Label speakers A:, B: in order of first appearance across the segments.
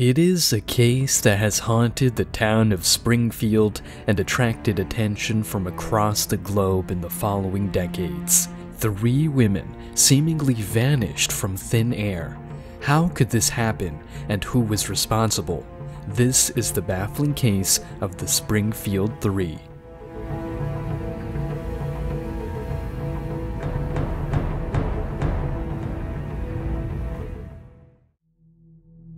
A: It is a case that has haunted the town of Springfield and attracted attention from across the globe in the following decades. 3 women seemingly vanished from thin air. How could this happen, and who was responsible? This is the baffling case of the Springfield Three.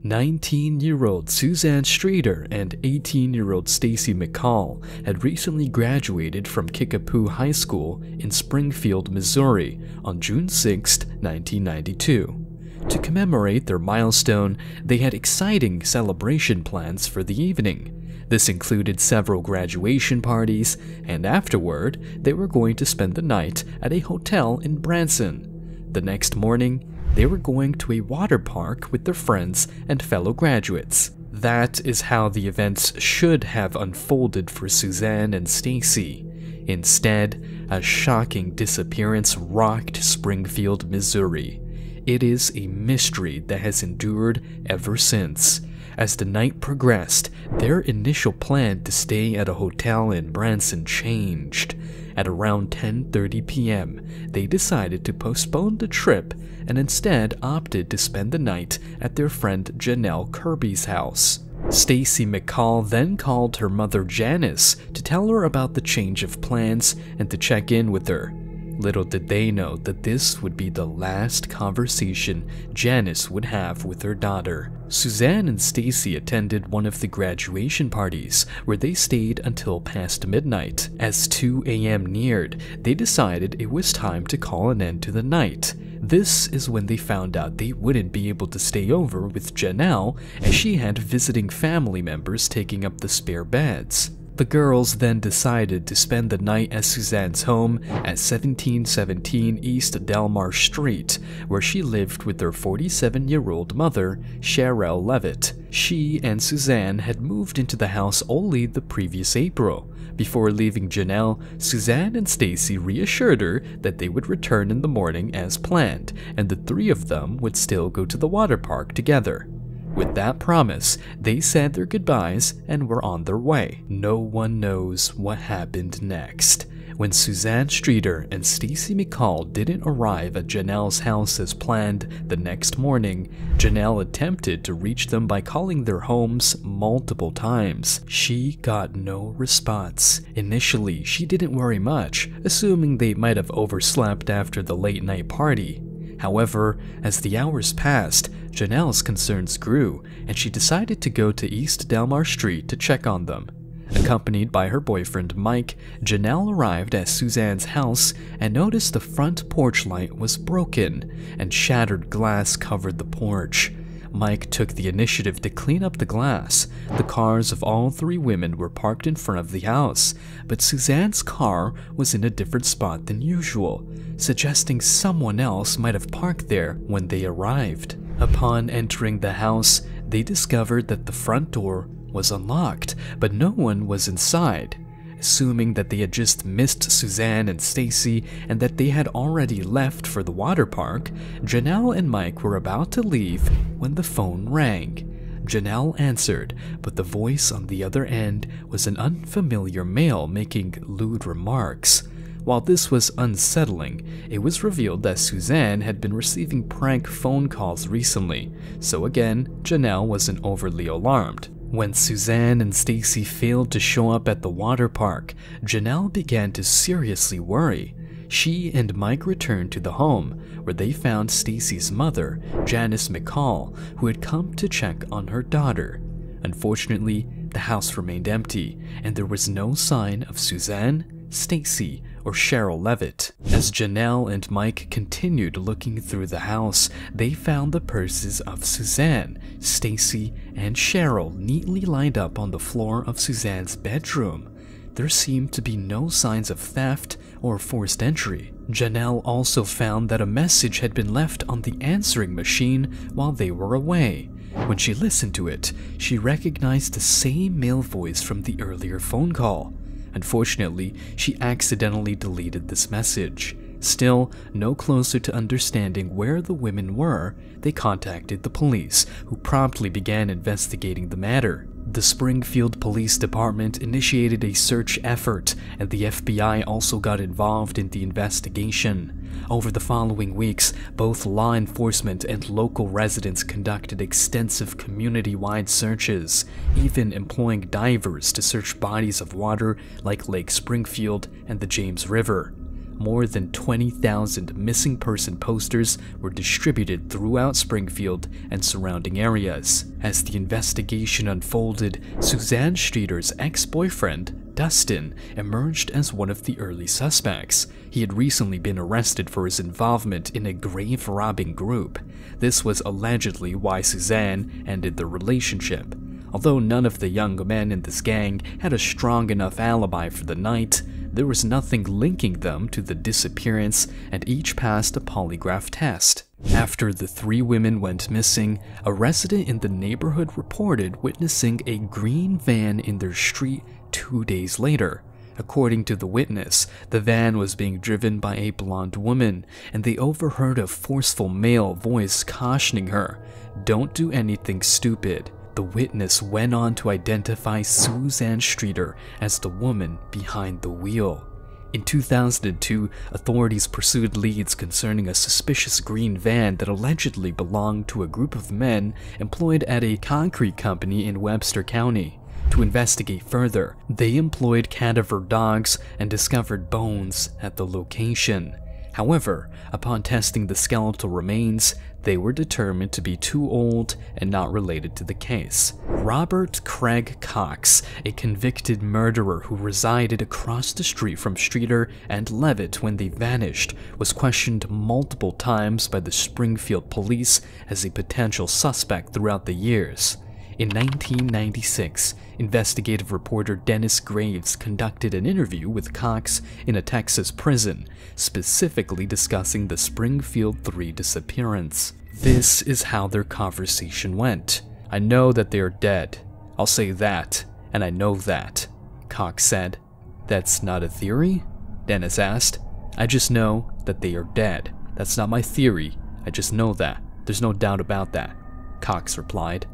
A: 19-year-old Suzanne Streeter and 18-year-old Stacy McCall had recently graduated from Kickapoo High School in Springfield, Missouri on June 6, 1992. To commemorate their milestone, they had exciting celebration plans for the evening. This included several graduation parties, and afterward, they were going to spend the night at a hotel in Branson. The next morning, they were going to a water park with their friends and fellow graduates. That is how the events should have unfolded for Suzanne and Stacy. Instead, a shocking disappearance rocked Springfield, Missouri. It is a mystery that has endured ever since. As the night progressed, their initial plan to stay at a hotel in Branson changed. At around 10:30 p.m., they decided to postpone the trip and instead opted to spend the night at their friend Janelle Kirby's house. Stacy McCall then called her mother Janice to tell her about the change of plans and to check in with her. Little did they know that this would be the last conversation Janice would have with her daughter. Suzanne and Stacy attended one of the graduation parties where they stayed until past midnight. As 2 a.m. neared, they decided it was time to call an end to the night. This is when they found out they wouldn't be able to stay over with Janelle as she had visiting family members taking up the spare beds. The girls then decided to spend the night at Suzanne's home at 1717 East Delmar Street, where she lived with their 47-year-old mother, Cheryl Levitt. She and Suzanne had moved into the house only the previous April. Before leaving Janelle, Suzanne and Stacy reassured her that they would return in the morning as planned, and the 3 of them would still go to the water park together. With that promise, they said their goodbyes and were on their way. No one knows what happened next. When Suzanne Streeter and Stacy McCall didn't arrive at Janelle's house as planned the next morning, Janelle attempted to reach them by calling their homes multiple times. She got no response. Initially, she didn't worry much, assuming they might have overslept after the late-night party. However, as the hours passed, Janelle's concerns grew, and she decided to go to East Delmar Street to check on them. Accompanied by her boyfriend Mike, Janelle arrived at Suzanne's house and noticed the front porch light was broken, and shattered glass covered the porch. Mike took the initiative to clean up the glass. The cars of all 3 women were parked in front of the house, but Suzanne's car was in a different spot than usual, suggesting someone else might have parked there when they arrived. Upon entering the house, they discovered that the front door was unlocked, but no one was inside. Assuming that they had just missed Suzanne and Stacy and that they had already left for the water park, Janelle and Mike were about to leave when the phone rang. Janelle answered, but the voice on the other end was an unfamiliar male making lewd remarks. While this was unsettling, it was revealed that Suzanne had been receiving prank phone calls recently, so again, Janelle wasn't overly alarmed. When Suzanne and Stacy failed to show up at the water park, Janelle began to seriously worry. She and Mike returned to the home, where they found Stacy's mother, Janice McCall, who had come to check on her daughter. Unfortunately, the house remained empty, and there was no sign of Suzanne, Stacy, or Cheryl Levitt. As Janelle and Mike continued looking through the house, they found the purses of Suzanne, Stacy, and Cheryl neatly lined up on the floor of Suzanne's bedroom. There seemed to be no signs of theft or forced entry. Janelle also found that a message had been left on the answering machine while they were away. When she listened to it, she recognized the same male voice from the earlier phone call. Unfortunately, she accidentally deleted this message. Still, no closer to understanding where the women were, they contacted the police, who promptly began investigating the matter. The Springfield Police Department initiated a search effort, and the FBI also got involved in the investigation. Over the following weeks, both law enforcement and local residents conducted extensive community-wide searches, even employing divers to search bodies of water like Lake Springfield and the James River. More than 20,000 missing person posters were distributed throughout Springfield and surrounding areas. As the investigation unfolded, Suzanne Streeter's ex-boyfriend, Dustin, emerged as one of the early suspects. He had recently been arrested for his involvement in a grave robbing group. This was allegedly why Suzanne ended the relationship. Although none of the young men in this gang had a strong enough alibi for the night, there was nothing linking them to the disappearance, and each passed a polygraph test. After the 3 women went missing, a resident in the neighborhood reported witnessing a green van in their street 2 days later. According to the witness, the van was being driven by a blonde woman, and they overheard a forceful male voice cautioning her, "Don't do anything stupid." The witness went on to identify Suzanne Streeter as the woman behind the wheel. In 2002, authorities pursued leads concerning a suspicious green van that allegedly belonged to a group of men employed at a concrete company in Webster County. To investigate further, they employed cadaver dogs and discovered bones at the location. However, upon testing the skeletal remains, they were determined to be too old and not related to the case. Robert Craig Cox, a convicted murderer who resided across the street from Streeter and Levitt when they vanished, was questioned multiple times by the Springfield police as a potential suspect throughout the years. In 1996, investigative reporter Dennis Graves conducted an interview with Cox in a Texas prison, specifically discussing the Springfield Three disappearance. This is how their conversation went. "I know that they are dead. I'll say that, and I know that," Cox said. "That's not a theory?" Dennis asked. "I just know that they are dead. That's not my theory. I just know that. There's no doubt about that," Cox replied.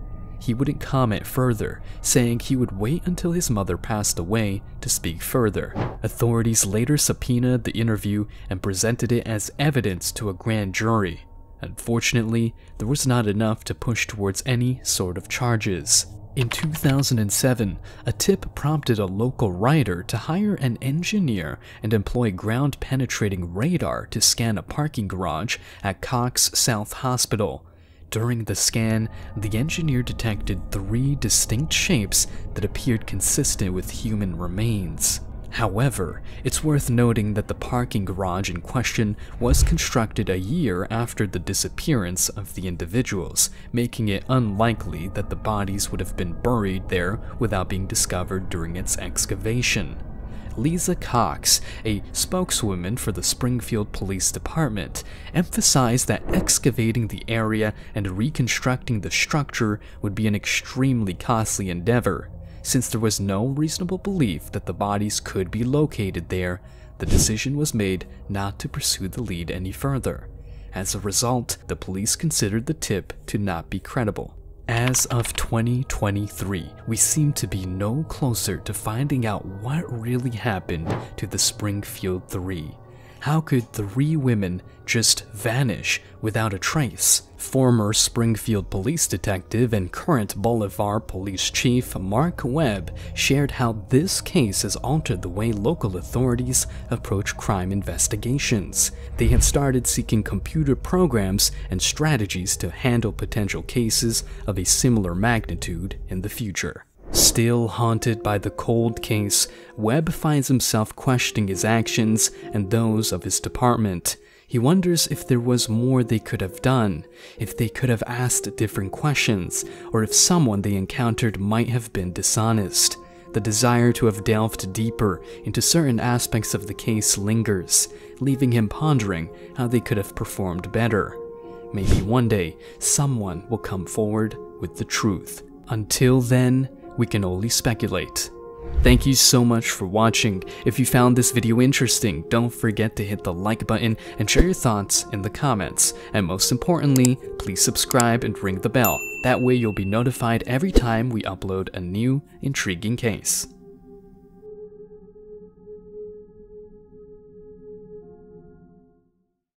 A: He wouldn't comment further, saying he would wait until his mother passed away to speak further. Authorities later subpoenaed the interview and presented it as evidence to a grand jury. Unfortunately, there was not enough to push towards any sort of charges. In 2007, a tip prompted a local writer to hire an engineer and employ ground-penetrating radar to scan a parking garage at Cox South Hospital. During the scan, the engineer detected 3 distinct shapes that appeared consistent with human remains. However, it's worth noting that the parking garage in question was constructed a year after the disappearance of the individuals, making it unlikely that the bodies would have been buried there without being discovered during its excavation. Lisa Cox, a spokeswoman for the Springfield Police Department, emphasized that excavating the area and reconstructing the structure would be an extremely costly endeavor. Since there was no reasonable belief that the bodies could be located there, the decision was made not to pursue the lead any further. As a result, the police considered the tip to not be credible. As of 2023, we seem to be no closer to finding out what really happened to the Springfield Three. How could 3 women just vanish without a trace? Former Springfield police detective and current Boulevard police chief Mark Webb shared how this case has altered the way local authorities approach crime investigations. They have started seeking computer programs and strategies to handle potential cases of a similar magnitude in the future. Still haunted by the cold case, Webb finds himself questioning his actions and those of his department. He wonders if there was more they could have done, if they could have asked different questions, or if someone they encountered might have been dishonest. The desire to have delved deeper into certain aspects of the case lingers, leaving him pondering how they could have performed better. Maybe one day, someone will come forward with the truth. Until then, we can only speculate. Thank you so much for watching. If you found this video interesting, don't forget to hit the like button and share your thoughts in the comments. And most importantly, please subscribe and ring the bell. That way you'll be notified every time we upload a new intriguing case.